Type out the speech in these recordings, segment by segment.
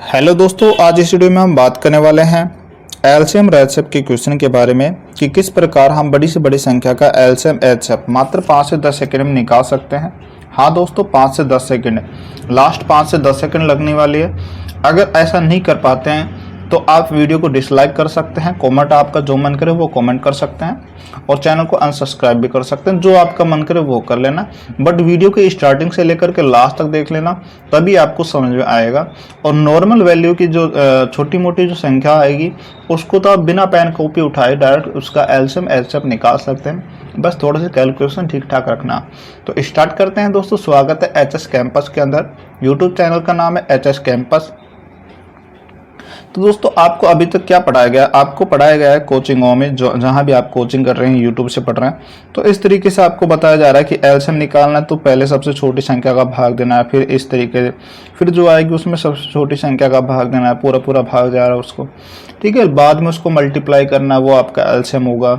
Hello दोस्तों, आज इस वीडियो में हम बात करने वाले हैं एलसीएम रेशेप के क्वेश्चन के बारे में कि किस प्रकार हम बड़ी से बड़ी संख्या का एलसीएम एचएफ मात्र 5 से 10 सेकंड में निकाल सकते हैं। हाँ दोस्तों, 5 से 10 सेकंड, लास्ट 5 से 10 सेकंड लगने वाली है। अगर ऐसा नहीं कर पाते हैं तो आप वीडियो को डिसलाइक कर सकते हैं, कमेंट आपका जो मन करे वो कमेंट कर सकते हैं और चैनल को अनसब्सक्राइब भी कर सकते हैं। जो आपका मन करे वो कर लेना, बट वीडियो के स्टार्टिंग से लेकर के लास्ट तक देख लेना, तभी आपको समझ में आएगा। और नॉर्मल वैल्यू की जो छोटी मोटी जो संख्या आएगी उसको तो आप बिना पेन कॉपी उठाए डायरेक्ट उसका एलसीएम एचएफ निकाल सकते हैं। बस थोड़ा सा कैलकुलेशन ठीक ठाक रखना। तो स्टार्ट करते हैं दोस्तों। स्वागत है एचएस कैंपस के अंदर। यूट्यूब चैनल का नाम है एचएस कैंपस। तो दोस्तों, आपको अभी तक क्या पढ़ाया गया? आपको पढ़ाया गया है कोचिंगों में, जो जहां भी आप कोचिंग कर रहे हैं, यूट्यूब से पढ़ रहे हैं, तो इस तरीके से आपको बताया जा रहा है कि एलसीएम निकालना है तो पहले सबसे छोटी संख्या का भाग देना है, फिर इस तरीके से फिर जो आएगी उसमें सबसे छोटी संख्या का भाग देना है, पूरा भाग जा रहा है उसको, ठीक है। बाद में उसको मल्टीप्लाई करना है, वो आपका एलसीएम होगा।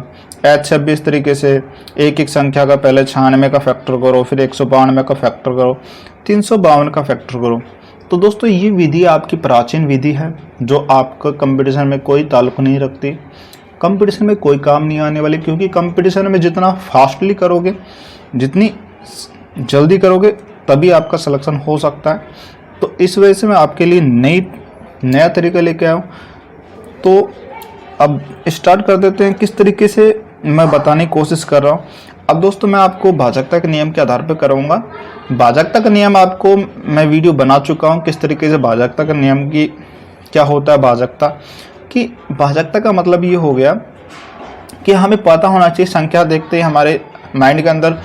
एचएफ भी इस तरीके से एक एक संख्या का पहले 96 का फैक्टर करो, फिर 192 का फैक्टर करो, 352 का फैक्टर करो। तो दोस्तों, ये विधि आपकी प्राचीन विधि है जो आपका कंपटीशन में कोई ताल्लुक नहीं रखती, कंपटीशन में कोई काम नहीं आने वाली, क्योंकि कंपटीशन में जितना फास्टली करोगे, जितनी जल्दी करोगे, तभी आपका सिलेक्शन हो सकता है। तो इस वजह से मैं आपके लिए नया तरीका लेके आया हूँ। तो अब स्टार्ट कर देते हैं किस तरीके से मैं बताने की कोशिश कर रहा हूँ। अब दोस्तों, मैं आपको भाजकता के नियम के आधार पर कराऊंगा। भाजकता का नियम आपको मैं वीडियो बना चुका हूँ, किस तरीके से भाजकता का नियम की क्या होता है। भाजकता का मतलब ये हो गया कि हमें पता होना चाहिए, संख्या देखते ही हमारे माइंड के अंदर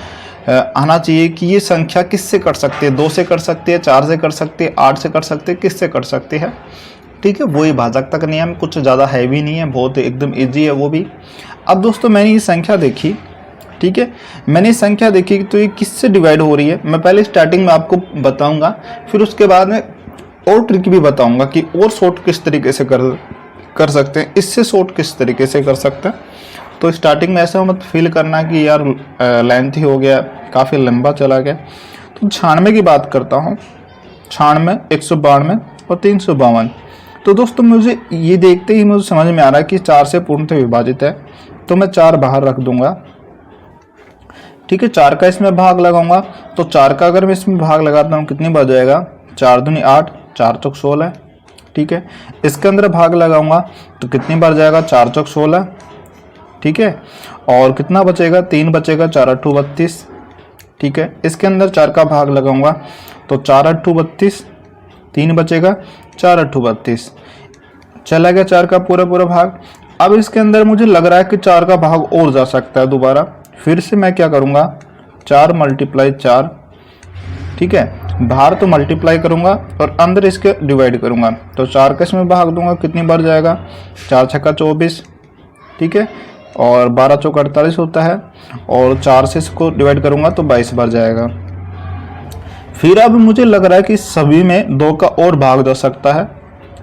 आना चाहिए कि ये संख्या किससे कट सकती है, 2 से कट सकती है, 4 से कट सकती है, 8 से कट सकती है, किससे कट सकती है, ठीक है। वही भाजकता का नियम, कुछ ज़्यादा हैवी नहीं है, बहुत एकदम ईजी है वो भी। अब दोस्तों, मैंने ये संख्या देखी, ठीक है, मैंने संख्या देखी तो ये किससे डिवाइड हो रही है। मैं पहले स्टार्टिंग में आपको बताऊंगा, फिर उसके बाद में और ट्रिक भी बताऊंगा कि और शॉर्ट किस तरीके से कर सकते हैं, इससे शॉर्ट किस तरीके से कर सकते हैं। तो स्टार्टिंग में ऐसा मत फील करना कि यार लेंथ ही हो गया, काफ़ी लंबा चला गया। तो 96 की बात करता हूँ, 96, 192 और 352। तो दोस्तों, मुझे ये देखते ही मुझे समझ में आ रहा है कि 4 से पूर्णतः विभाजित है, तो मैं 4 बाहर रख दूंगा, ठीक है। 4 का इसमें भाग लगाऊंगा, तो 4 का अगर मैं इसमें भाग लगाता हूँ कितनी बार जाएगा, 4 दूनी 8, 4 चौक 16, ठीक है। इसके अंदर भाग लगाऊंगा तो कितनी बार जाएगा, 4 चौक 16, ठीक है। और कितना बचेगा, 3 बचेगा, 4 अट्ठू 32, ठीक है। इसके अंदर 4 का भाग लगाऊंगा तो 4 अट्ठू 32, 3 बचेगा, 4 अट्ठू 32, चला गया 4 का पूरा भाग। अब इसके अंदर मुझे लग रहा है कि 4 का भाग और जा सकता है दोबारा, फिर से मैं क्या करूंगा, 4 मल्टीप्लाई 4, ठीक है। बाहर तो मल्टीप्लाई करूंगा और अंदर इसके डिवाइड करूंगा, तो 4 का इसमें भाग दूंगा, कितनी बार जाएगा, 4 छक्का 24, ठीक है। और 12 चौक 48 होता है, और 4 से इसको डिवाइड करूंगा तो 22 बार जाएगा। फिर अब मुझे लग रहा है कि सभी में 2 का और भाग जा सकता है,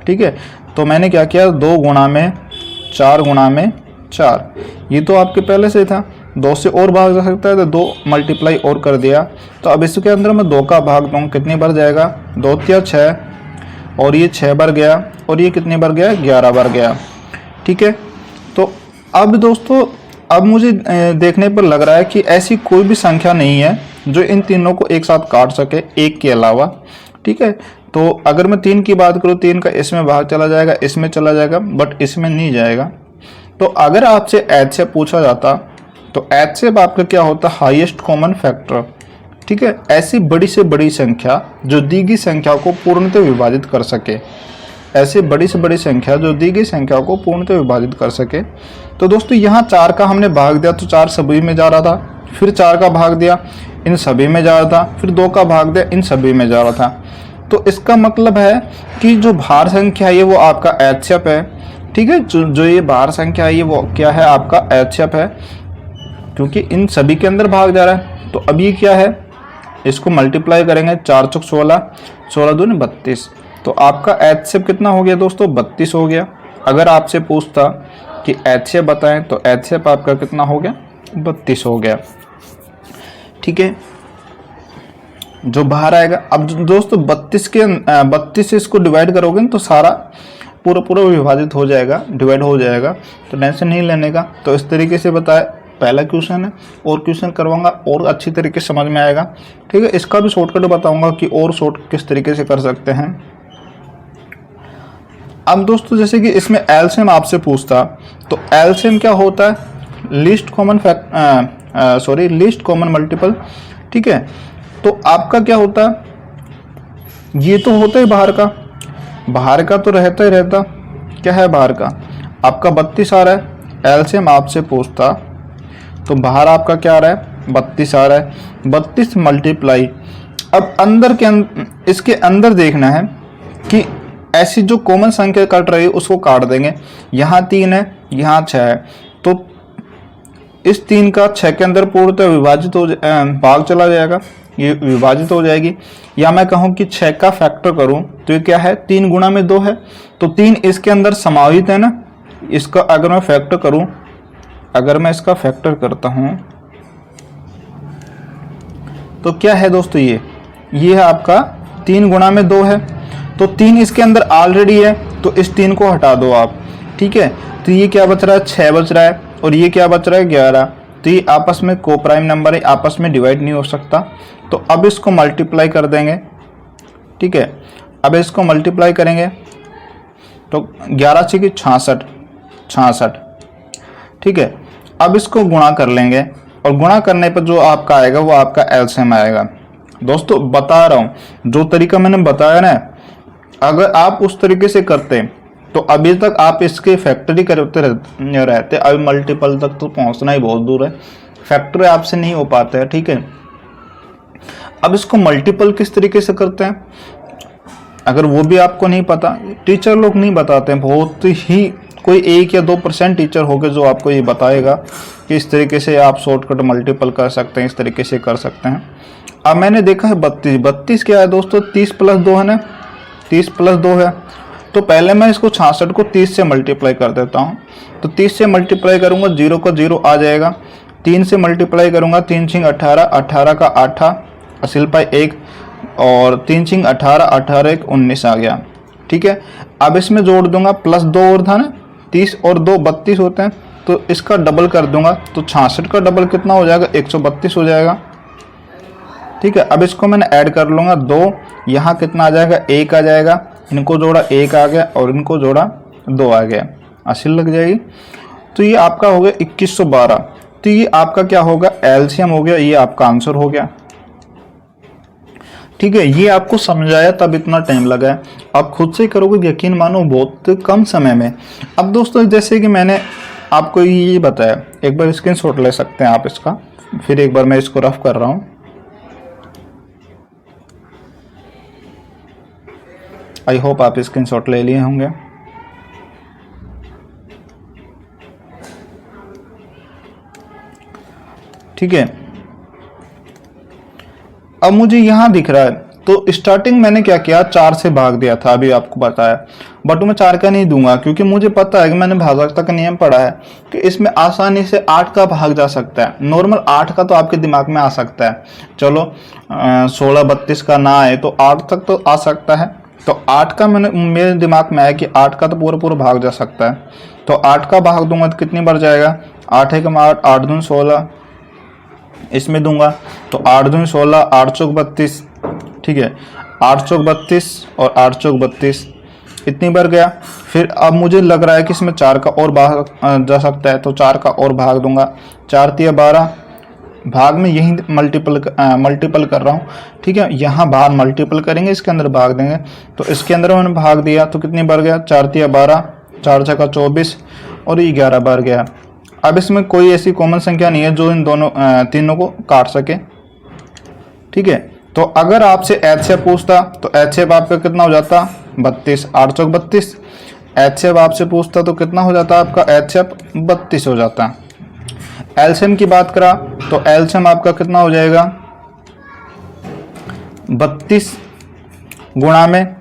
ठीक है। तो मैंने क्या किया, 2 गुणा में 4 गुणा में 4, ये तो आपके पहले से था, 2 से और भाग जा सकता है, तो 2 मल्टीप्लाई और कर दिया। तो अब इसके अंदर मैं 2 का भाग दूँ, कितनी बार जाएगा, 2 तिया 6, और ये 6 बार गया, और ये कितनी बार गया, 11 बार गया, ठीक है। तो अब दोस्तों, अब मुझे देखने पर लग रहा है कि ऐसी कोई भी संख्या नहीं है जो इन तीनों को एक साथ काट सके, एक के अलावा, ठीक है। तो अगर मैं 3 की बात करूँ, 3 का इसमें भाग चला जाएगा, इसमें चला जाएगा, बट इसमें नहीं जाएगा। तो अगर आपसे एचएफ पूछा जाता तो एचएफ आपका क्या होता, हाईएस्ट कॉमन फैक्टर, ठीक है। ऐसी बड़ी से बड़ी संख्या जो दी गई संख्या को पूर्णतः विभाजित कर सके, ऐसी बड़ी से बड़ी संख्या जो दी गई संख्या को पूर्णतः विभाजित कर सके। तो दोस्तों, यहाँ 4 का हमने भाग दिया तो 4 सभी में जा रहा था, फिर 4 का भाग दिया, इन सभी में जा रहा था, फिर 2 का भाग दिया, इन सभी में जा रहा था। तो इसका मतलब है कि जो भार संख्या है वो आपका एचएफ है, ठीक है। जो ये भार संख्या है वो क्या है, आपका एचएफ है, क्योंकि इन सभी के अंदर भाग जा रहा है। तो अब ये क्या है, इसको मल्टीप्लाई करेंगे, 4 चौक 16, 16 दूनी 32, तो आपका एचएफ कितना हो गया दोस्तों, 32 हो गया। अगर आपसे पूछता कि एचएफ बताएं तो एचएफ आपका कितना हो गया, 32 हो गया, ठीक है। जो बाहर आएगा। अब दोस्तों 32 से इसको डिवाइड करोगे तो सारा पूरा पूरा विभाजित हो जाएगा, डिवाइड हो जाएगा, तो टेंशन नहीं लेने का। तो इस तरीके से बताया पहला क्वेश्चन है, और क्वेश्चन करवाऊंगा और अच्छी तरीके से समझ में आएगा। ठीक है, इसका भी शॉर्टकट बताऊंगा कि और शॉर्ट किस तरीके से कर सकते हैं। अब दोस्तों जैसे कि इसमें एलसीएम आपसे पूछता, तो एलसीएम क्या होता है, लीस्ट कॉमन मल्टीपल। ठीक है, तो आपका क्या होता है, ये तो होता है बाहर का तो रहता ही रहता, क्या है बाहर का, आपका 32 आ रहा है, एलसीएम आपसे पूछता तो बाहर आपका क्या आ रहा है, 32 आ रहा है, 32 मल्टीप्लाई। अब इसके अंदर देखना है कि ऐसी जो कॉमन संख्या कट रही है उसको काट देंगे। यहाँ 3 है, यहाँ 6 है, तो इस 3 का 6 के अंदर पूर्णतः विभाजित भाग चला जाएगा, ये विभाजित हो जाएगी। या मैं कहूँ कि 6 का फैक्टर करूँ तो ये क्या है, 3 गुणा में 2 है, तो 3 इसके अंदर समाहित है ना। इसका अगर मैं फैक्टर करूँ, अगर मैं इसका फैक्टर करता हूँ तो क्या है दोस्तों, ये है आपका 3 गुणा में 2 है, तो 3 इसके अंदर ऑलरेडी है, तो इस 3 को हटा दो आप। ठीक है, तो ये क्या बच रहा है, 6 बच रहा है, और ये क्या बच रहा है, 11। तो ये आपस में को प्राइम नंबर है, आपस में डिवाइड नहीं हो सकता। तो अब इसको मल्टीप्लाई कर देंगे। ठीक है, अब इसको मल्टीप्लाई करेंगे तो 11 से 66। ठीक है, अब इसको गुणा कर लेंगे, और गुणा करने पर जो आपका आएगा वो आपका एलसीएम आएगा। दोस्तों बता रहा हूँ, जो तरीका मैंने बताया ना, अगर आप उस तरीके से करते तो अभी तक आप इसके फैक्टरी करते रहते, अभी मल्टीपल तक तो पहुंचना ही बहुत दूर है, फैक्टरी आपसे नहीं हो पाता है। ठीक है, अब इसको मल्टीपल किस तरीके से करते हैं, अगर वो भी आपको नहीं पता, टीचर लोग नहीं बताते हैं, बहुत ही कोई 1 या 2% टीचर होंगे जो आपको ये बताएगा कि इस तरीके से आप शॉर्टकट मल्टीपल कर सकते हैं, इस तरीके से कर सकते हैं। अब मैंने देखा है 32 क्या है दोस्तों, 30 + 2 है ना, 30 + 2 है, तो पहले मैं इसको 66 को 30 से मल्टीप्लाई कर देता हूँ। तो 30 से मल्टीप्लाई करूँगा, 0 का 0 आ जाएगा, 3 से मल्टीप्लाई करूँगा, 3 × 18, 18 का 8 असिल पाई 1, और 3 × 18, 18 × 1 19 आ गया। ठीक है, अब इसमें जोड़ दूंगा, +2 और था ना, 30 और 2 32 होते हैं, तो इसका डबल कर दूंगा, तो 66 का डबल कितना हो जाएगा, 132 हो जाएगा। ठीक है, अब इसको मैंने ऐड कर लूँगा, 2 यहाँ कितना आ जाएगा, 1 आ जाएगा, इनको जोड़ा 1 आ गया, और इनको जोड़ा 2 आ गया, असिल लग जाएगी। तो ये आपका हो गया 2112। तो ये आपका क्या होगा, एलसीएम हो गया, ये आपका आंसर हो गया। ठीक है, ये आपको समझाया तब इतना टाइम लगा है, आप खुद से करोगे यकीन मानो बहुत कम समय में। अब दोस्तों जैसे कि मैंने आपको ये बताया, एक बार स्क्रीनशॉट ले सकते हैं आप इसका, फिर एक बार मैं इसको रफ कर रहा हूँ। आई होप आप स्क्रीनशॉट ले लिए होंगे। ठीक है, अब मुझे यहाँ दिख रहा है, तो स्टार्टिंग मैंने क्या किया, 4 से भाग दिया था, अभी आपको बताया, बट मैं 4 का नहीं दूंगा, क्योंकि मुझे पता है कि मैंने भागाकार का नियम पढ़ा है कि इसमें आसानी से 8 का भाग जा सकता है। नॉर्मल 8 का तो आपके दिमाग में आ सकता है, चलो 16 32 का ना आए तो 8 तक तो आ सकता है। तो 8 का मेरे दिमाग में आया कि 8 का तो पूरा भाग जा सकता है, तो 8 का भाग दूंगा तो कितनी बार जाएगा, 8 × 8, 8 दूनी 16, इसमें दूंगा तो 8 दूनी 16, 8 चौक 32। ठीक है, 8 चौक 32 और 8 चौक 32 इतनी बार गया। फिर अब मुझे लग रहा है कि इसमें 4 का और भाग जा सकता है, तो 4 का और भाग दूंगा, 4 × 12, भाग में यही मल्टीपल कर रहा हूँ। ठीक है, यहाँ बाहर मल्टीपल करेंगे, इसके अंदर भाग देंगे, तो इसके अंदर मैंने भाग दिया तो कितनी बार गया, 4 × 12, 4 × 24, और ये 11 बार गया। अब इसमें कोई ऐसी कॉमन संख्या नहीं है जो इन तीनों को काट सके। ठीक है, तो अगर आपसे एचसीएफ पूछता तो एचसीएफ आपका कितना हो जाता, 32, 8 चौक 32। एचसीएफ आपसे पूछता तो कितना हो जाता आपका, एचसीएफ 32 हो जाता। एलसीएम की बात करा तो एलसीएम आपका कितना हो जाएगा, 32 गुणा में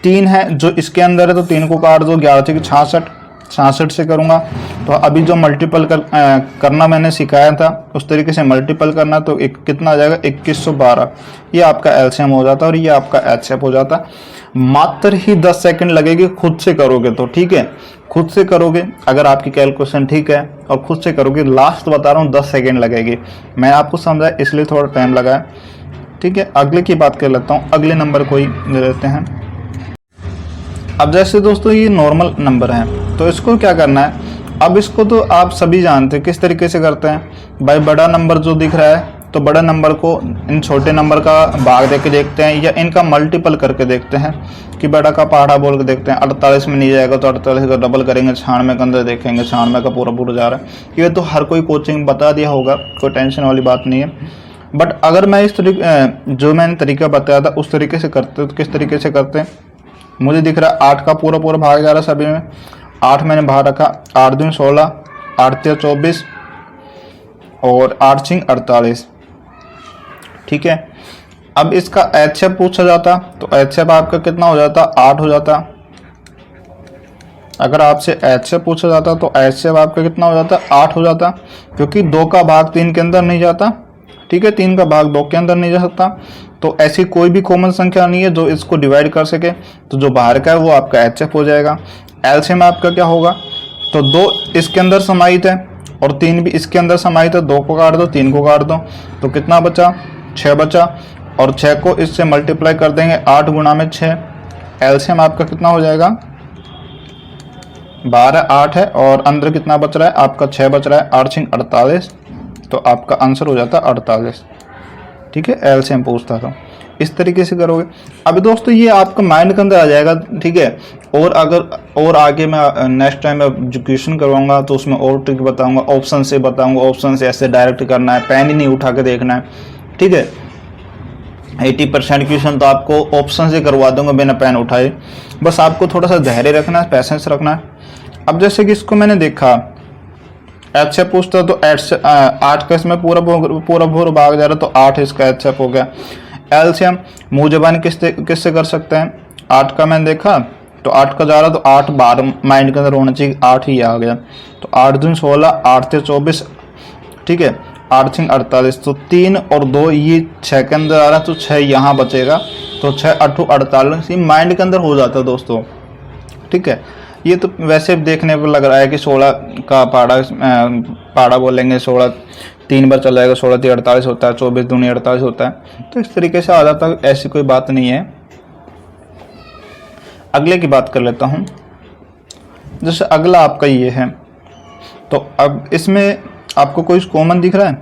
3 है जो इसके अंदर है, तो 3 को काट दो, 11 × 66, 66 से करूँगा तो अभी जो मल्टीपल करना मैंने सिखाया था उस तरीके से मल्टीपल करना, तो कितना आ जाएगा 2112। ये आपका एलसीएम हो जाता है और ये आपका एचसीएफ हो जाता है। मात्र ही 10 सेकंड लगेगी खुद से करोगे तो, ठीक है, खुद से करोगे अगर आपकी कैलकुलेशन ठीक है और खुद से करोगे, लास्ट बता रहा हूँ 10 सेकंड लगेगी। मैं आपको समझाया इसलिए थोड़ा टाइम लगाया, ठीक है। अगले की बात कर लेता हूँ, अगले नंबर को ही ले लेते हैं। अब जैसे दोस्तों ये नॉर्मल नंबर है तो इसको क्या करना है, अब इसको तो आप सभी जानते हैं किस तरीके से करते हैं भाई। बड़ा नंबर जो दिख रहा है तो बड़ा नंबर को इन छोटे नंबर का भाग दे के देखते हैं या इनका मल्टीपल करके देखते हैं कि बड़ा का पहाड़ा बोल के देखते हैं। 48 में नहीं जाएगा तो 48 का डबल करेंगे, 96 के अंदर देखेंगे 96 का पूरा पूरा जा रहा है। ये तो हर कोई कोचिंग बता दिया होगा, कोई टेंशन वाली बात नहीं है। बट अगर मैं इस तरीके जो मैंने तरीका बताया था उस तरीके से करते तो किस तरीके से करते हैं, मुझे दिख रहा है 8 का पूरा पूरा भाग जा रहा है सभी में। 8 मैंने बाहर रखा, 8 दूनी 16, 8 तिया 24 और 8 छिंग 48, ठीक है। अब इसका एचएफ पूछा जाता तो एचएफ आपका कितना हो जाता, 8 हो जाता। अगर आपसे एचएफ पूछा जाता तो एचएफ आपका कितना हो जाता, 8 हो जाता, क्योंकि 2 का भाग 3 के अंदर नहीं जाता, ठीक है, 3 का भाग 2 के अंदर नहीं जा सकता। तो ऐसी कोई भी कॉमन संख्या नहीं है जो इसको डिवाइड कर सके, तो जो बाहर का है वो आपका एचएफ हो जाएगा। एलसीएम आपका क्या होगा, तो 2 इसके अंदर समाहित है और 3 भी इसके अंदर समाहित है, 2 को काट दो 3 को काट दो तो कितना बचा, 6 बचा, और 6 को इससे मल्टीप्लाई कर देंगे 8 गुणा में 6। एलसीएम आपका कितना हो जाएगा 12, 8 है और अंदर कितना बच रहा है आपका 6 बच रहा है, 8 छिंग 48, तो आपका आंसर हो जाता है 48, ठीक है। एलसीएम पूछता था, इस तरीके से करोगे। अभी दोस्तों ये आपका माइंड के अंदर आ जाएगा, ठीक है। और अगर और आगे मैं नेक्स्ट टाइम मैं क्वेश्चन करवाऊंगा तो उसमें और ट्रिक बताऊंगा, ऑप्शन से बताऊंगा, ऑप्शन से ऐसे डायरेक्ट करना है, पेन ही नहीं उठा के देखना है, ठीक है। 80% क्वेश्चन तो आपको ऑप्शन से करवा दूंगा बिना पेन उठाए, बस आपको थोड़ा सा धैर्य रखना है, पैसेंस रखना है। अब जैसे कि इसको मैंने देखा एच से पूछता तो 8 का इसमें पूरा भाग जा रहा तो 8 इसका एच हो गया। एलसीएम मुंह जबानी किससे कर सकते हैं, 8 का मैंने देखा तो 8 का जा रहा तो 8 बार माइंड के अंदर होना चाहिए, 8 ही आ गया, तो 8 दूनी 16, 8 से 24, ठीक है, 8 छिंग 48, तो 3 और 2 ये 6 के अंदर आ रहा है तो 6 यहाँ बचेगा, तो 6 8 48 ये माइंड के अंदर हो जाता है दोस्तों, ठीक है। ये तो वैसे देखने पर लग रहा है कि 16 का पहाड़ा बोलेंगे, 16 3 बार चल जाएगा, 16 3 48 होता है, 24 दूनी 48 होता है, तो इस तरीके से आ जाता है, ऐसी कोई बात नहीं है। अगले की बात कर लेता हूँ, जैसे अगला आपका ये है, तो अब इसमें आपको कोई कॉमन दिख रहा है,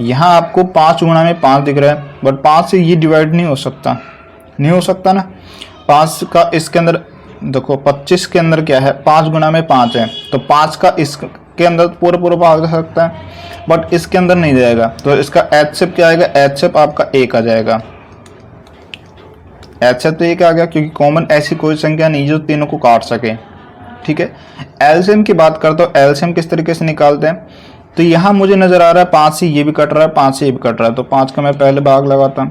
यहाँ आपको 5 गुणा में 5 दिख रहा है, बट 5 से ये डिवाइड नहीं हो सकता, नहीं हो सकता ना। 5 का इसके अंदर देखो 25 के अंदर क्या है, 5 गुणा में 5 है, तो 5 का इसके अंदर पूरा भाग जा सकता है, बट इसके अंदर नहीं जाएगा, तो इसका एचएफ क्या आएगा, एचएफ आपका 1 आ जाएगा। एचएफ तो 1 आ गया, क्योंकि कॉमन ऐसी कोई संख्या नहीं जो तीनों को काट सके, ठीक है। एलसीएम की बात करता हूँ, एलसीएम किस तरीके से निकालते हैं, तो यहाँ मुझे नजर आ रहा है 5 से ये भी कट रहा है, 5 से ये भी कट रहा है, तो 5 का मैं पहले भाग लगाता,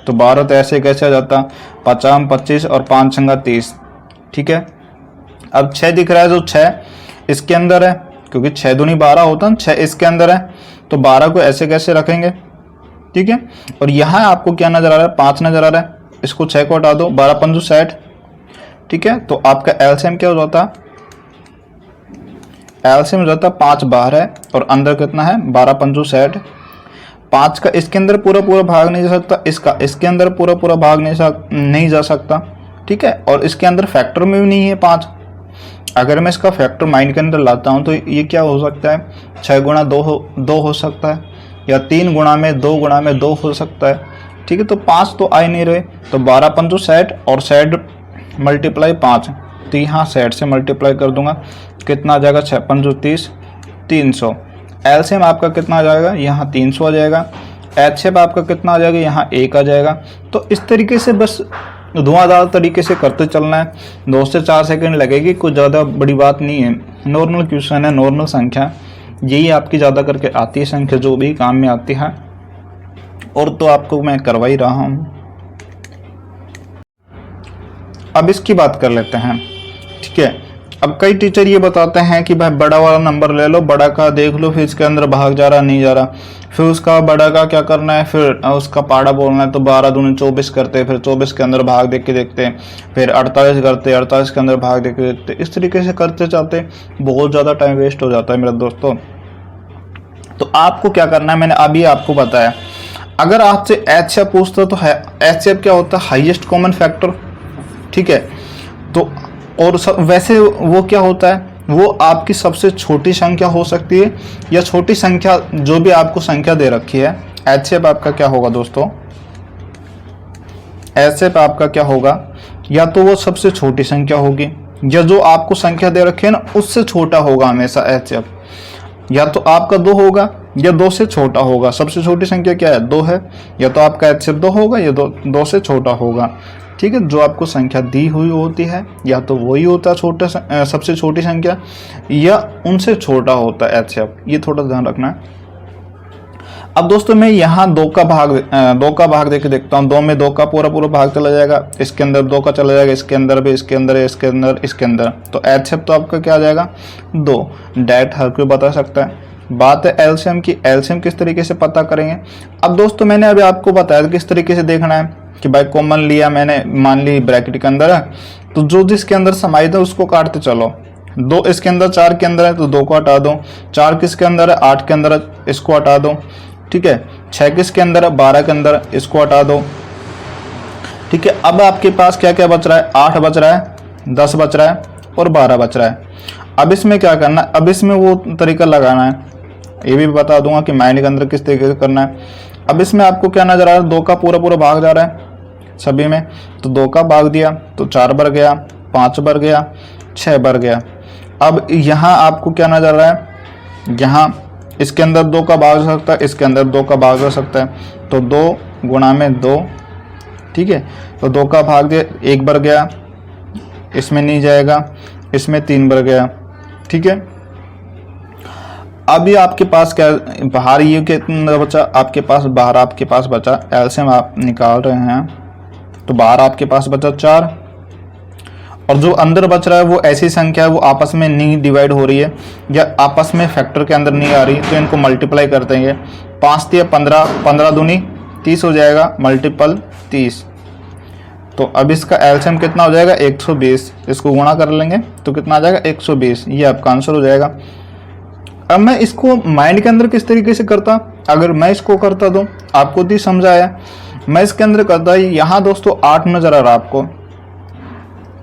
तो 12, तो ऐसे कैसे आ जाता, 50 25 और 5 छंगा 30, ठीक है। अब 6 दिख रहा है, जो 6 इसके अंदर है, क्योंकि 6 दूनी 12 होता है, 6 इसके अंदर है, तो 12 को ऐसे कैसे रखेंगे, ठीक है। और यहाँ आपको क्या नजर आ रहा है, 5 नजर आ रहा है, इसको 6 को हटा दो, 12 पंजू 60, ठीक है। तो आपका एलसीएम क्या हो जाता, एलसीएम हो जाता 5 बाहर है और अंदर कितना है 12 पंजू 60। 5 का इसके अंदर पूरा भाग नहीं जा सकता, इसका इसके अंदर पूरा भाग नहीं जा सकता, ठीक है। और इसके अंदर फैक्टर में भी नहीं है 5। अगर मैं इसका फैक्टर माइंड के अंदर लाता हूँ तो ये क्या हो सकता है, 6 गुणा 2 हो सकता है, या 3 गुणा में 2 गुणा में 2 हो सकता है, ठीक है। तो 5 तो आ ही नहीं रहे, तो 12 पंजू 60 और 60 मल्टीप्लाई 5, तो यहाँ 60 से मल्टीप्लाई कर दूंगा, कितना आ जाएगा 6 पंजू 30, 300। एलसीएम आपका कितना आ जाएगा, यहाँ 300 आ जाएगा। एचएफ आपका कितना आ जाएगा, यहाँ 1 आ जाएगा। तो इस तरीके से बस धुआंधार तरीके से करते चलना है, 2 से 4 सेकंड लगेगी, कुछ ज़्यादा बड़ी बात नहीं है, नॉर्मल क्वेश्चन है, नॉर्मल संख्या, यही आपकी ज़्यादा करके आती है संख्या, जो भी काम में आती है, और तो आपको मैं करवा ही रहा हूँ। अब इसकी बात कर लेते हैं, ठीक है। अब कई टीचर ये बताते हैं कि भाई बड़ा वाला नंबर ले लो, बड़ा का देख लो, फिर इसके अंदर भाग जा रहा नहीं जा रहा, फिर उसका बड़ा का क्या करना है, फिर उसका पाड़ा बोलना है, तो 12 दूनी 24 करते, फिर 24 के अंदर भाग देख के देखते हैं, फिर 48 करते, 48 के अंदर भाग देख के देखते, इस तरीके से करते जाते बहुत ज़्यादा टाइम वेस्ट हो जाता है मेरे दोस्तों। तो आपको क्या करना है, मैंने अभी आपको बताया। अगर आपसे एचसीएफ पूछता तो है, एचसीएफ क्या होता है, हाईएस्ट कॉमन फैक्टर, ठीक है। तो और वैसे वो क्या होता है, वो आपकी सबसे छोटी संख्या हो सकती है या छोटी संख्या, जो भी आपको संख्या दे रखी है। एचसीएफ आपका क्या होगा दोस्तों, एचसीएफ आपका क्या होगा, या तो वो सबसे छोटी संख्या होगी, या जो आपको संख्या दे रखी है ना उससे छोटा होगा हमेशा एचसीएफ, या तो आपका 2 होगा या 2 से छोटा होगा। सबसे छोटी संख्या क्या है, 2 है, या तो आपका एचसीएफ 2 होगा या 2 से छोटा होगा, ठीक है। जो आपको संख्या दी हुई होती है या तो वही होता है छोटा सबसे छोटी संख्या, या उनसे छोटा होता है एचसीएफ, ये थोड़ा ध्यान रखना है। अब दोस्तों मैं यहाँ 2 का भाग देके देखता हूँ। 2 में 2 का पूरा भाग चला जाएगा, इसके अंदर 2 का चला जाएगा, इसके अंदर भी, इसके अंदर, इसके अंदर, इसके अंदर, तो एचसीएफ तो आपका क्या आ जाएगा, 2। डायरेक्ट हर कोई बता सकता है। बात है एलसीएम की, एलसीएम किस तरीके से पता करेंगे। अब दोस्तों मैंने अभी आपको बताया किस तरीके से देखना है कि भाई कॉमन लिया मैंने, मान ली ब्रैकेट के अंदर है, तो जो जिसके अंदर समाहित है उसको काटते चलो। 2 इसके अंदर 4 के अंदर है तो 2 को हटा दो, 4 किसके अंदर है, 8 के अंदर है, इसको हटा दो, ठीक है। 6 किसके अंदर है, 12 के अंदर, इसको हटा दो, ठीक है। अब आपके पास क्या क्या बच रहा है, 8 बच रहा है, 10 बच रहा है और 12 बच रहा है। अब इसमें क्या करना है, अब इसमें वो तरीका लगाना है, ये भी बता दूंगा कि माइंड के अंदर किस तरीके से करना है। अब इसमें आपको क्या नजर आ रहा है, 2 का पूरा भाग जा रहा है सभी में, तो 2 का भाग दिया तो 4 बर गया, 5 बर गया, 6 बर गया। अब यहाँ आपको क्या नजर आ रहा है, यहाँ इसके अंदर 2 का भाग जा सकता है, इसके अंदर 2 का भाग जा सकता है, तो 2 गुणा में 2, ठीक है। तो 2 का भाग दिया, 1 बर गया, इसमें नहीं जाएगा, इसमें 3 बर गया, ठीक है। अभी आपके पास क्या बाहर, ये कितना बचा आपके पास, बाहर आपके पास बचा, एलसीएम आप निकाल रहे हैं तो बाहर आपके पास बचा 4, और जो अंदर बच रहा है वो ऐसी संख्या है वो आपस में नहीं डिवाइड हो रही है या आपस में फैक्टर के अंदर नहीं आ रही, तो इनको मल्टीप्लाई कर देंगे। 5 दिया 15, 15 दूनी 30 हो जाएगा, मल्टीपल 30। तो अब इसका एलसीएम कितना हो जाएगा, 120। इसको गुणा कर लेंगे तो कितना आ जाएगा, 120। ये आपका आंसर हो जाएगा। अब मैं इसको माइंड के अंदर किस तरीके से करता, अगर मैं इसको करता तो आपको भी समझाया, मैं इसके अंदर करता, यहाँ दोस्तों 8 नजर आ रहा है आपको,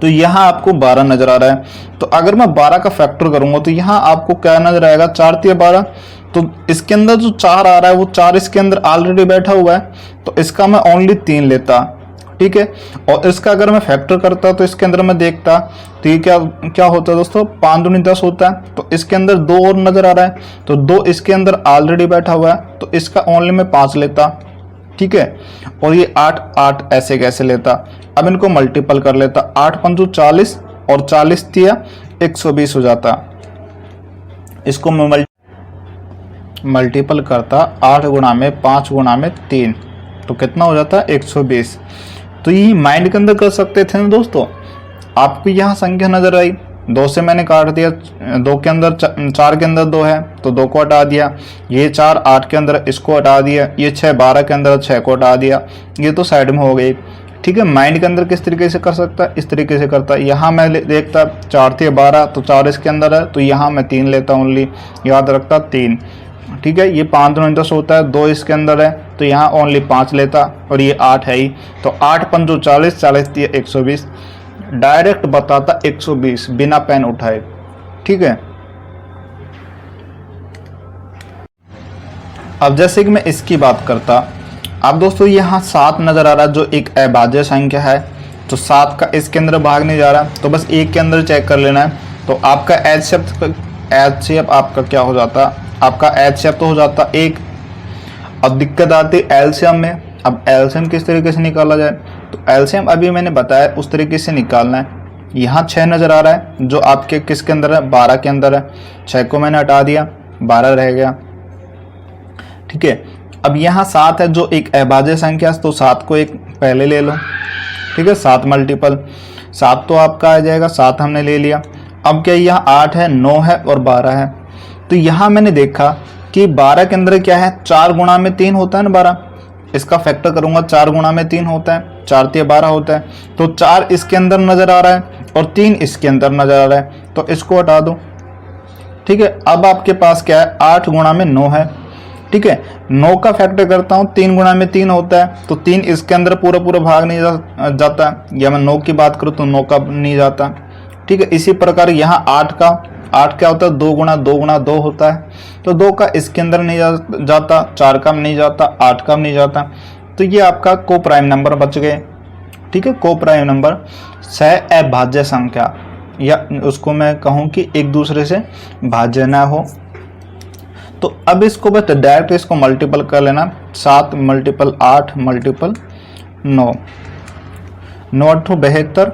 तो यहाँ आपको 12 नजर आ रहा है। तो अगर मैं 12 का फैक्टर करूंगा तो यहाँ आपको क्या नजर आएगा, 4 तिया 12। तो इसके अंदर जो 4 आ रहा है वो 4 इसके अंदर ऑलरेडी बैठा हुआ है, तो इसका मैं ओनली 3 लेता, ठीक है। और इसका अगर मैं फैक्टर करता तो इसके अंदर मैं देखता तो ये क्या होता है दोस्तों, 5 दूनी 10 होता है। तो इसके अंदर 2 और नजर आ रहा है, तो 2 इसके अंदर ऑलरेडी बैठा हुआ है, तो इसका ओनली मैं 5 लेता, ठीक है। और ये 8 8 ऐसे कैसे लेता, अब इनको मल्टीपल कर लेता, 8 पंचू 40 और 40 तिया 120 हो जाता। इसको मैं मल्टीपल करता, 8 गुणा में 5 गुणा में 3, तो कितना हो जाता, 120। तो ये माइंड के अंदर कर सकते थे ना दोस्तों। आपको यहाँ संख्या नजर आई, 2 से मैंने काट दिया, 2 के अंदर 4 के अंदर 2 है तो 2 को हटा दिया, ये 4 8 के अंदर इसको हटा दिया, ये 6 12 के अंदर 6 को हटा दिया, ये तो साइड में हो गई, ठीक है। माइंड के अंदर किस तरीके से कर सकता है, इस तरीके से करता है। यहाँ मैं देखता 4 थे 12, तो 4 इसके अंदर है, तो यहाँ मैं 3 लेता ओनली, याद रखता 3, ठीक है। ये 5 दूनी 10 होता है, 2 इसके अंदर है तो यहाँ ओनली 5 लेता, और ये 8 है ही, तो 8 पंचो 40 40 दिए 120, डायरेक्ट बताता 120 बिना पेन उठाए, ठीक है। अब जैसे कि मैं इसकी बात करता, अब दोस्तों यहाँ 7 नजर आ रहा है जो एक अभाज्य संख्या है, तो 7 का इसके अंदर भाग नहीं जा रहा, तो बस एक के अंदर चेक कर लेना है। तो आपका एचसीएफ आपका क्या हो जाता, आपका एचसीएफ तो हो जाता 1। अब दिक्कत आती एलसीएम में। अब एलसीएम किस तरीके से निकाला जाए, तो एलसीएम अभी मैंने बताया उस तरीके से निकालना है। यहाँ 6 नजर आ रहा है जो आपके किसके अंदर है, 12 के अंदर है, 6 को मैंने हटा दिया, 12 रह गया, ठीक है। अब यहाँ 7 है जो एक अभाज्य संख्या, तो 7 को एक पहले ले लो, ठीक है। 7 मल्टीपल 7 तो आपका आ जाएगा, 7 हमने ले लिया। अब क्या यहाँ 8 है, 9 है और 12 है। तो यहाँ मैंने देखा कि 12 के अंदर क्या है, 4 गुणा में 3 होता है ना 12, इसका फैक्टर करूंगा 4 गुणा में 3 होता है, 4 तिया 12 होता है। तो 4 इसके अंदर नजर आ रहा है और 3 इसके अंदर नजर आ रहा है, तो इसको हटा दो। ठीक है, अब आपके पास क्या है, 8 गुणा में 9 है। ठीक है, 9 का फैक्टर करता हूँ, 3 गुणा में 3 होता है, तो 3 इसके अंदर पूरा पूरा भाग नहीं जाता है, या मैं 9 की बात करूँ तो 9 का नहीं जाता। ठीक है, इसी प्रकार यहाँ 8 क्या होता है, 2 गुणा 2 होता है, तो 2 का इसके अंदर नहीं जाता, 4 का नहीं जाता, 8 का नहीं जाता। तो ये आपका को प्राइम नंबर बच गए। ठीक है, को प्राइम नंबर सह अभाज्य संख्या, या उसको मैं कहूँ कि एक दूसरे से भाज्य ना हो। तो अब इसको बस डायरेक्ट इसको मल्टीपल कर लेना, 7 मल्टीपल 8 मल्टीपल 9, 9 8 72।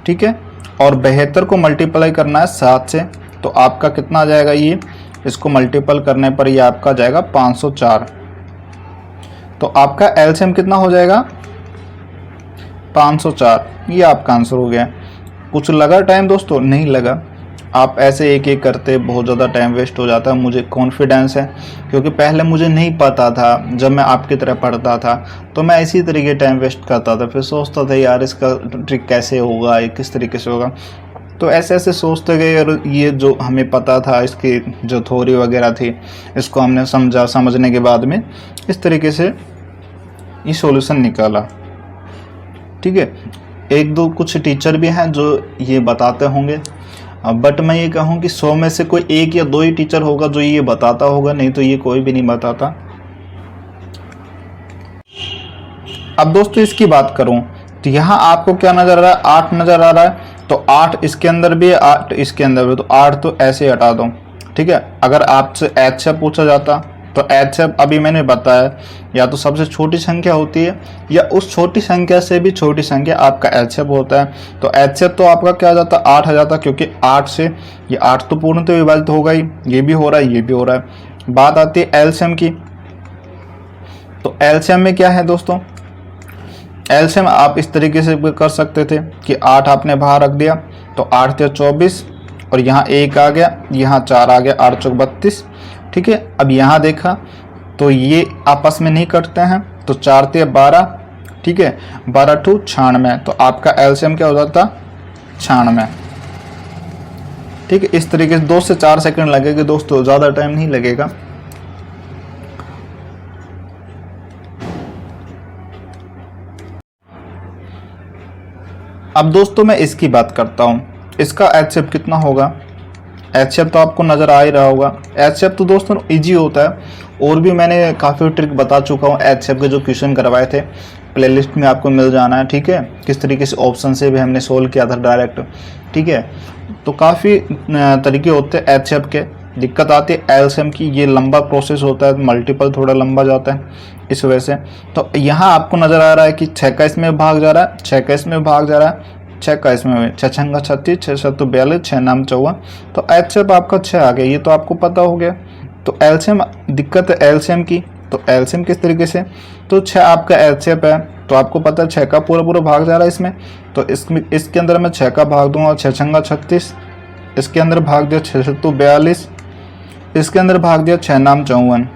ठीक है, और 72 को मल्टीप्लाई करना है 7 से, तो आपका कितना आ जाएगा, ये इसको मल्टीपल करने पर ये आपका जाएगा 504। तो आपका एलसीएम कितना हो जाएगा, 504। ये आपका आंसर हो गया। कुछ लगा टाइम दोस्तों? नहीं लगा। आप ऐसे एक एक करते बहुत ज़्यादा टाइम वेस्ट हो जाता है। मुझे कॉन्फिडेंस है, क्योंकि पहले मुझे नहीं पता था, जब मैं आपकी तरह पढ़ता था तो मैं इसी तरीके टाइम वेस्ट करता था, फिर सोचता था यार इसका ट्रिक कैसे होगा, ये किस तरीके से होगा। तो ऐसे ऐसे सोचते गए और ये जो हमें पता था, इसकी जो थ्योरी वगैरह थी, इसको हमने समझने के बाद में इस तरीके से ये सॉल्यूशन निकाला। ठीक है, एक दो कुछ टीचर भी हैं जो ये बताते होंगे, बट मैं ये कहूँ कि 100 में से कोई 1 या 2 ही टीचर होगा जो ये बताता होगा, नहीं तो ये कोई भी नहीं बताता। अब दोस्तों इसकी बात करूं तो यहाँ आपको क्या नजर आ रहा है, 8 नजर आ रहा है, तो 8 इसके अंदर भी है, 8 इसके अंदर भी, तो 8 तो ऐसे हटा दो। ठीक है, अगर आपसे एचएफ पूछा जाता तो एचएफ अभी मैंने बताया, या तो सबसे छोटी संख्या होती है या उस छोटी संख्या से भी छोटी संख्या आपका एचएफ होता है। तो एचएफ तो आपका क्या आ जाता, 8 आ जाता, क्योंकि 8 से ये 8 तो पूर्ण तो विभाजित होगा ही, ये भी हो रहा है, ये भी हो रहा है। बात आती है एलसीएम की, तो एलसीएम में क्या है दोस्तों, एलसीएम आप इस तरीके से कर सकते थे कि 8 आपने बाहर रख दिया, तो 8 × 24 और यहाँ 1 आ गया, यहाँ 4 आ गया, 8 × 32। ठीक है, अब यहाँ देखा तो ये आपस में नहीं कटते हैं, तो 4 × 12। ठीक है, 12 × 2 96, तो आपका एलसीएम क्या हो जाता, 96। ठीक है, इस तरीके से 2 से 4 सेकंड लगेगा दोस्तों, ज़्यादा टाइम नहीं लगेगा। अब दोस्तों मैं इसकी बात करता हूँ, इसका एचएफ कितना होगा। एचएफ तो आपको नज़र आ ही रहा होगा। एचएफ तो दोस्तों इजी होता है, और भी मैंने काफ़ी ट्रिक बता चुका हूँ। एचएफ के जो क्वेश्चन करवाए थे प्लेलिस्ट में आपको मिल जाना है। ठीक है, किस तरीके से ऑप्शन से भी हमने सोल्व किया था डायरेक्ट। ठीक है, तो काफ़ी तरीके होते हैं एचएफ के। दिक्कत आती है एलसीएम की, ये लंबा प्रोसेस होता है, मल्टीपल थोड़ा लंबा जाता है इस वजह से। तो यहाँ आपको नज़र आ रहा है कि 6 का इसमें भाग जा रहा है, 6 का इसमें भाग जा रहा है, 6 का इसमें, 6 छंगा 36, 6 7 42, 6 नाम 54, तो एचएफ आपका 6 आ गया, ये तो आपको पता हो गया। तो एलसीएम, दिक्कत है एलसीएम की, तो एलसीएम किस तरीके से, तो 6 आपका एचएफ है, तो आपको पता है 6 का पूरा पूरा भाग जा रहा है इसमें, तो इसके अंदर मैं 6 का भाग दूंगा, 6 छंगा 36, इसके अंदर भाग दिया 6 7 42, इसके अंदर भाग दिया 6 नाम 54।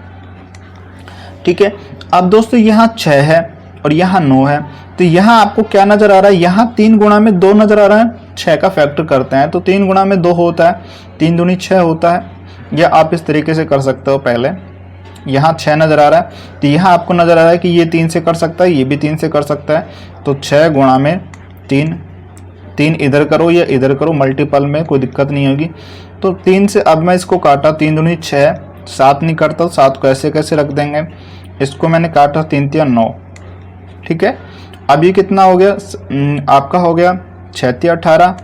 ठीक है, अब दोस्तों यहाँ 6 है और यहाँ 9 है, तो यहाँ आपको क्या नजर आ रहा है, यहाँ 3 गुणा में 2 नजर आ रहा है। 6 का फैक्टर करते हैं तो 3 गुणा में 2 होता है, 3 दूनी 6 होता है, या आप इस तरीके से कर सकते हो। पहले यहाँ 6 नजर आ रहा है, तो यहाँ आपको नजर आ रहा है कि ये 3 से कर सकता है, ये भी 3 से कर सकता है, तो 6 गुणा में 3, 3 इधर करो या इधर करो, मल्टीपल में कोई दिक्कत नहीं होगी। तो 3 से अब मैं इसको काटा, 3 दूनी 6, 7 नहीं करता, 7 को ऐसे कैसे रख देंगे, इसको मैंने काटा 3 × 9। ठीक है, अब ये कितना हो गया, आपका हो गया 6 × 18,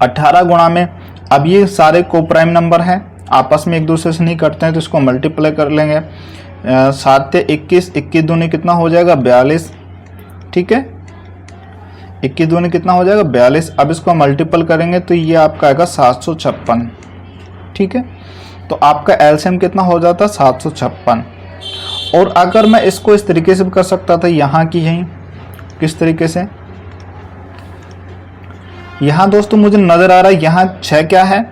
18 गुणा में, अब ये सारे को प्राइम नंबर हैं, आपस में एक दूसरे से नहीं करते हैं, तो इसको मल्टीप्लाई कर लेंगे। 7 × 21, 21 दूनी कितना हो जाएगा, 42। ठीक है, 21 दूनी कितना हो जाएगा, 42। अब इसको मल्टीपल करेंगे तो ये आपका आएगा 756। ठीक है, तो आपका एलसीएम कितना हो जाता है, 756। और अगर मैं इसको इस तरीके से भी कर सकता था, यहाँ की यहीं किस तरीके से, यहाँ दोस्तों मुझे नज़र आ रहा है यहाँ 6 क्या है,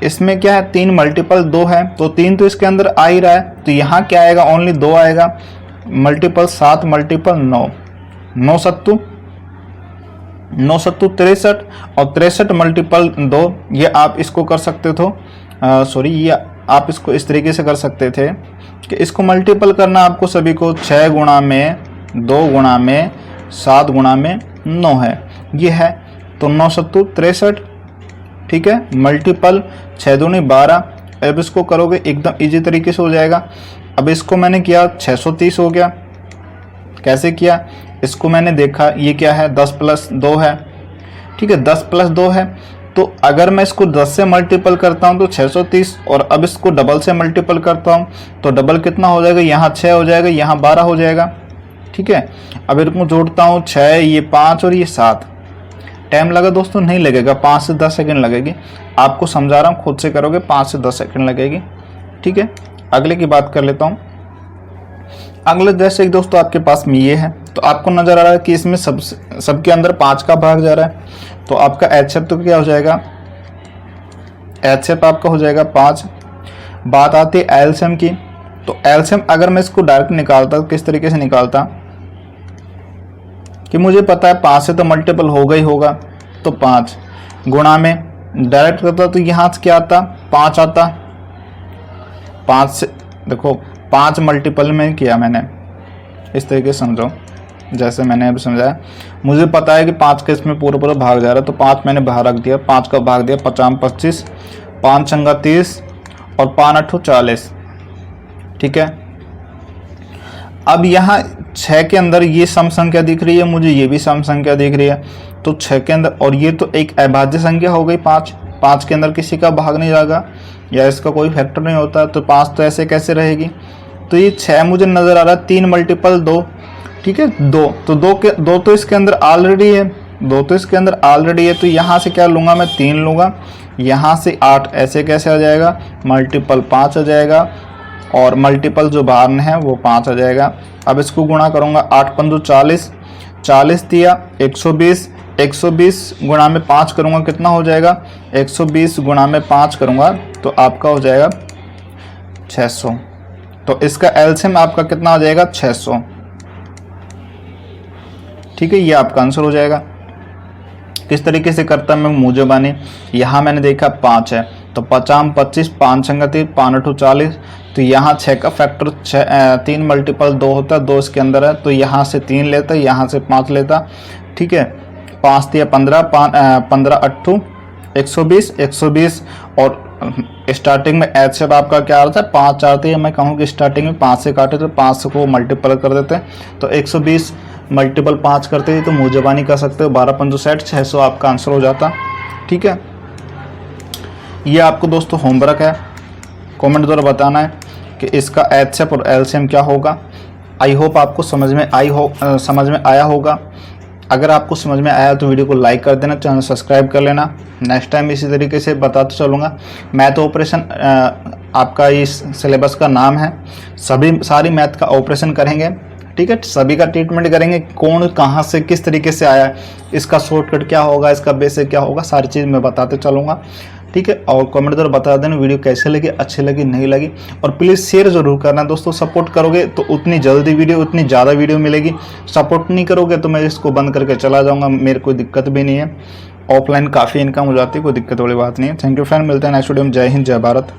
इसमें क्या है 3 मल्टीपल 2 है, तो 3 तो इसके अंदर आ ही रहा है, तो यहाँ क्या आएगा ओनली 2 आएगा, मल्टीपल 7 मल्टीपल 9, 9 सत्तू 63 और 63 मल्टीपल 2, ये आप इसको कर सकते थे, सॉरी ये आप इसको इस तरीके से कर सकते थे कि इसको मल्टीपल करना आपको सभी को 6 गुणा में 2 गुणा में 7 गुणा में 9 है, ये है, तो 9 सत्तू 63, ठीक है, मल्टीपल 6 दूनी 12, अब इसको करोगे एकदम इजी तरीके से हो जाएगा। अब इसको मैंने किया 630 हो गया, कैसे किया, इसको मैंने देखा ये क्या है 10 प्लस 2 है, ठीक है 10 प्लस 2 है, तो अगर मैं इसको 10 से मल्टीपल करता हूँ तो 630, और अब इसको डबल से मल्टीपल करता हूँ तो डबल कितना हो जाएगा, यहाँ 6 हो जाएगा, यहाँ 12 हो जाएगा, ठीक है। अब इनको जोड़ता हूँ 6, ये 5 और ये 7, टाइम लगा दोस्तों, नहीं लगेगा, 5 से 10 सेकंड लगेगी, आपको समझा रहा हूँ, खुद से करोगे 5 से 10 सेकंड लगेगी, ठीक है। अगले की बात कर लेता हूँ। अगले जैसे दोस्तों आपके पास में ये है, तो आपको नज़र आ रहा है कि इसमें सबके अंदर 5 का भाग जा रहा है, तो आपका HF तो क्या हो जाएगा, HF आपका हो जाएगा 5। बात आती है एलसीएम की, तो एलसीएम अगर मैं इसको डायरेक्ट निकालता तो किस तरीके से निकालता कि मुझे पता है 5 से तो मल्टीपल होगा ही होगा, तो 5 गुणा में डायरेक्ट करता तो यहाँ से क्या आता 5 आता, 5 से देखो 5 मल्टीपल में किया मैंने, इस तरीके से समझो जैसे मैंने अभी समझाया, मुझे पता है कि 5 का इसमें पूरा पूरा भाग जा रहा है, तो 5 मैंने बाहर रख दिया, 5 का भाग दिया, 50 25, 5 छंगा 30 और 5 अट्ठू 40, ठीक है। अब यहाँ 6 के अंदर ये सम संख्या दिख रही है मुझे, ये भी सम संख्या दिख रही है, तो 6 के अंदर, और ये तो एक अभाज्य संख्या हो गई 5 के अंदर किसी का भाग नहीं जाएगा या इसका कोई फैक्टर नहीं होता, तो 5 तो ऐसे कैसे रहेगी, तो ये 6 मुझे नज़र आ रहा है 3 मल्टीपल 2, ठीक है 2, तो 2 तो इसके अंदर ऑलरेडी है, 2 तो इसके अंदर ऑलरेडी है, तो यहाँ से क्या लूँगा मैं 3 लूँगा, यहाँ से 8, ऐसे कैसे आ जाएगा, मल्टीपल 5 आ जाएगा, और मल्टीपल जो बाहर है वो 5 आ जाएगा। अब इसको गुणा करूँगा 8 पंदू 40, 40 दिया 120, 120 गुणा में 5 करूँगा कितना हो जाएगा, 120 गुणा में 5 करूँगा तो आपका हो जाएगा 600, तो इसका एलसीएम आपका कितना हो जाएगा 600, ठीक है, ये आपका आंसर हो जाएगा। किस तरीके से करता मैं मुझे बानी, यहाँ मैंने देखा 5 है, तो 50 25, 5 छंगा 30, 5 अट्ठू 40, तो यहाँ 6 का फैक्टर 3 मल्टीपल 2 होता है, 2 इसके अंदर है, तो यहाँ से 3 लेता, यहाँ से 5 लेता, ठीक है, 5 दिया 15, 15 अट्ठू 120, 120, और स्टार्टिंग में HF आपका क्या आ रहा था 5 आते हैं, मैं कहूँ कि स्टार्टिंग में 5 से काटे तो 5 को मल्टीपल कर देते हैं, तो 120 मल्टीपल 5 करते थे, तो मुझे कर सकते हो 12 पंजो 60, 600 आपका आंसर हो जाता, ठीक है। ये आपको दोस्तों होमवर्क है, कमेंट द्वारा बताना है कि इसका HF और LCM क्या होगा। आई होप आपको समझ में आया होगा। अगर आपको समझ में आया तो वीडियो को लाइक कर देना, चैनल सब्सक्राइब कर लेना। नेक्स्ट टाइम इसी तरीके से बताते चलूँगा। मैथ ऑपरेशन आपका इस सिलेबस का नाम है, सारी मैथ का ऑपरेशन करेंगे, ठीक है, सभी का ट्रीटमेंट करेंगे, कौन कहाँ से किस तरीके से आया, इसका शॉर्टकट क्या होगा, इसका बेसिक क्या होगा, सारी चीज़ मैं बताते चलूँगा, ठीक है। और कमेंट द्वारा बता देना वीडियो कैसे लगी, अच्छी लगी नहीं लगी, और प्लीज़ शेयर ज़रूर करना दोस्तों। सपोर्ट करोगे तो उतनी जल्दी वीडियो, उतनी ज़्यादा वीडियो मिलेगी। सपोर्ट नहीं करोगे तो मैं इसको बंद करके चला जाऊँगा, मेरे कोई दिक्कत भी नहीं है। ऑफलाइन काफ़ी इनकम हो जाती है, कोई दिक्कत वाली बात नहीं है। थैंक यू फ्रेंड, मिलते हैं नेक्स्ट वीडियो में। जय हिंद, जय भारत।